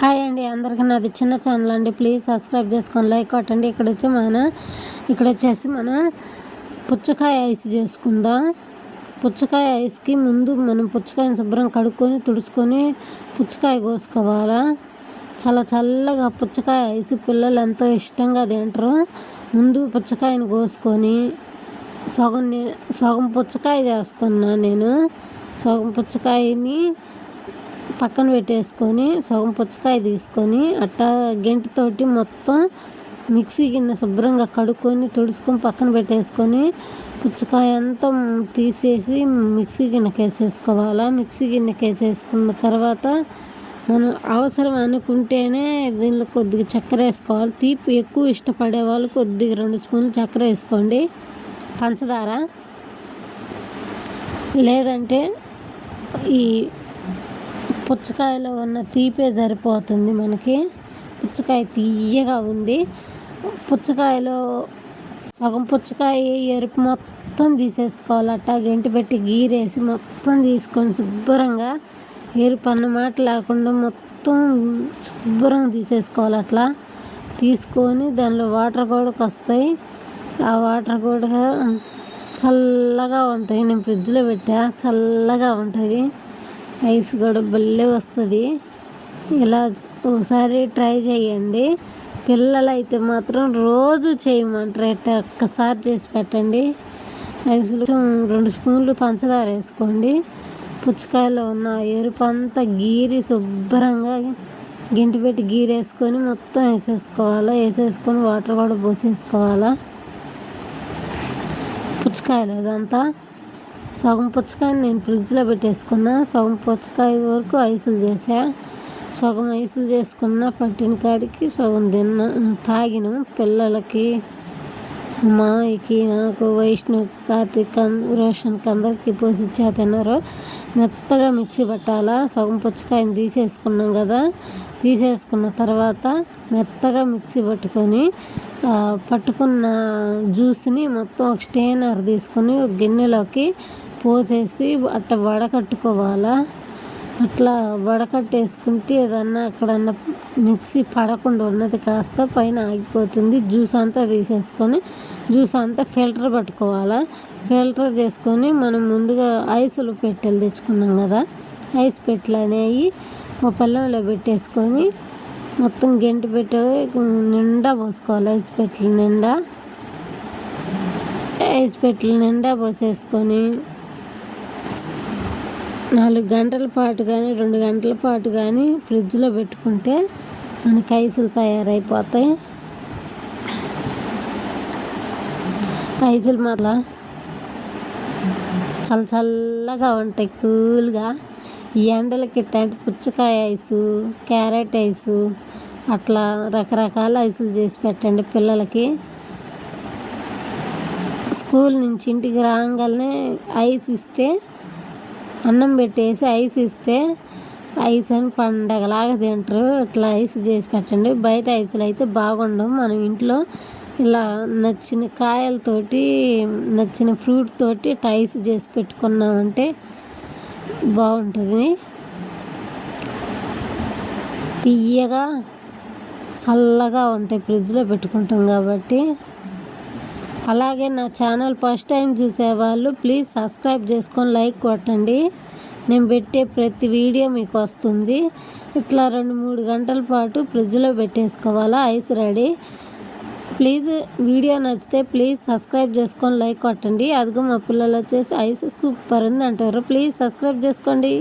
Hi అండి, అందరికీ నాది చిన్న ఛానల్ అండి. ప్లీజ్ సబ్స్క్రైబ్ చేసుకొని లైక్ కొట్టండి. ఇక్కడ వచ్చేసి మన పుచ్చకాయ ఐస్ చేసుకుందాం. పుచ్చకాయ ఐస్కి ముందు మనం పుచ్చకాయని శుభ్రం కడుక్కొని తుడుచుకొని పుచ్చకాయ కోసుకోవాలా. చాలా చల్లగా పుచ్చకాయ ఐస్ పిల్లలు ఎంతో ఇష్టంగా తింటారు. ముందు పుచ్చకాయని కోసుకొని సగం పుచ్చకాయ చేస్తున్నా నేను. సగం పుచ్చకాయని పక్కన పెట్టేసుకొని సగం పుచ్చకాయ తీసుకొని అట్టా గెంటితోటి మొత్తం మిక్సీ గిన్నె శుభ్రంగా కడుక్కొని తుడుచుకొని పక్కన పెట్టేసుకొని పుచ్చకాయ అంతా తీసేసి మిక్సీ గిన్నెకి వేసేసుకోవాలా. మిక్సీ గిన్నెకి వేసేసుకున్న తర్వాత మనం అవసరం అనుకుంటేనే దీనిలో కొద్దిగా చక్కెర వేసుకోవాలి. తీపి ఎక్కువ ఇష్టపడే వాళ్ళు కొద్దిగా 2 స్పూన్లు చక్కెర వేసుకోండి, పంచదార. లేదంటే ఈ పుచ్చకాయలో ఉన్న తీపే సరిపోతుంది మనకి. పుచ్చకాయ తీయగా ఉంది. పుచ్చకాయలో సగం పుచ్చకాయ ఎరుపు మొత్తం తీసేసుకోవాలి. అట్టా గెంటి పెట్టి గీరేసి మొత్తం తీసుకొని శుభ్రంగా ఎరుపు అన్నమాట లేకుండా మొత్తం శుభ్రంగా తీసేసుకోవాలి. అట్లా తీసుకొని దానిలో వాటర్ కూడా వస్తాయి. ఆ వాటర్ కూడా చల్లగా ఉంటాయి. నేను ఫ్రిడ్జ్లో పెట్టా, చల్లగా ఉంటుంది. ఐస్ కూడా భలే వస్తుంది. ఇలా ఒకసారి ట్రై చేయండి. పిల్లలు అయితే మాత్రం రోజు చేయమంటారు. ఇట్లా ఒక్కసారి చేసి పెట్టండి. ఐస్లో 2 స్పూన్లు పంచదార వేసుకోండి. పుచ్చకాయలో ఉన్న ఎరుపు అంతా గీరి శుభ్రంగా గింటి పెట్టి గీరేసుకొని మొత్తం వేసేసుకోవాలా. వేసేసుకొని వాటర్ కూడా పోసేసుకోవాలా. పుచ్చకాయలు అదంతా సగం పుచ్చకాయని నేను ఫ్రిడ్జ్లో పెట్టేసుకున్నా. సగం పుచ్చకాయ వరకు ఐసులు చేసా. సగం ఐసులు చేసుకున్న పట్టిన కాడికి సగం తాగిన పిల్లలకి, మామయ్యకి, నాకు, వైష్ణవ్, కార్తీక్, రోషన్కి అందరికీ పోసిచ్చా తిన్నారు. మెత్తగా మిక్సీ పట్టాలా. సగం పుచ్చకాయని తీసేసుకున్నాం కదా, తీసేసుకున్న తర్వాత మెత్తగా మిక్సీ పట్టుకొని పట్టుకున్న జ్యూస్ని మొత్తం ఒక స్టెయినర్ తీసుకొని ఒక గిన్నెలోకి పోసేసి అట్లా వడకట్టుకోవాలా. అట్లా వడకట్టేసుకుంటే ఏదన్నా అక్కడన్నా మిక్సీ పడకుండా ఉన్నది కాస్త పైన ఆగిపోతుంది. జ్యూస్ అంతా తీసేసుకొని జ్యూస్ అంతా ఫిల్టర్ పట్టుకోవాలా. ఫిల్టర్ చేసుకొని మనం ముందుగా ఐసులు పెట్టెలు తెచ్చుకున్నాం కదా, ఐస్ పెట్టెలు అనేవి ఒక పళ్ళెంలో పెట్టేసుకొని మొత్తం గెంటి పెట్టి నిండా పోసుకోవాలి. ఐస్ పెట్టెలు నిండా పోసేసుకొని 4 గంటల పాటు కానీ 2 గంటల పాటు కానీ ఫ్రిడ్జ్లో పెట్టుకుంటే మనకి ఐసులు తయారైపోతాయి. ఐసులు మళ్ళా చల్లగా ఉంటాయి, కూల్గా. ఈ ఎండలకి ఇట్లాంటి పుచ్చకాయ ఐసు, క్యారెట్ ఐసు, అట్లా రకరకాల ఐసులు చేసి పెట్టండి పిల్లలకి. స్కూల్ నుంచి ఇంటికి రాగానే ఐస్ ఇస్తే, అన్నం పెట్టేసి ఐస్ ఇస్తే ఐస్ అని పండగలాగా తింటారు. ఇట్లా ఐస్ చేసి పెట్టండి. బయట ఐసులు అయితే బాగుండవు. మనం ఇంట్లో ఇలా నచ్చిన కాయలతోటి, నచ్చిన ఫ్రూట్ తోటి ఐస్ చేసి పెట్టుకున్నామంటే బాగుంటుంది. తీయగా చల్లగా ఉంటాయి ఫ్రిడ్జ్లో పెట్టుకుంటాం కాబట్టి. అలాగే నా ఛానల్ ఫస్ట్ టైం చూసేవాళ్ళు ప్లీజ్ సబ్స్క్రైబ్ చేసుకొని లైక్ కొట్టండి. నేను పెట్టే ప్రతి వీడియో మీకు వస్తుంది. ఇట్లా 2-3 గంటల పాటు ఫ్రిడ్జ్లో పెట్టేసుకోవాలా. Ice ready. ప్లీజ్ వీడియో నచ్చితే ప్లీజ్ సబ్స్క్రైబ్ చేసుకొని లైక్ కొట్టండి. అదిగో మా పిల్లలు వచ్చేసి ఐస్ సూపర్ ఉంది అంటారు. ప్లీజ్ సబ్స్క్రైబ్ చేసుకోండి.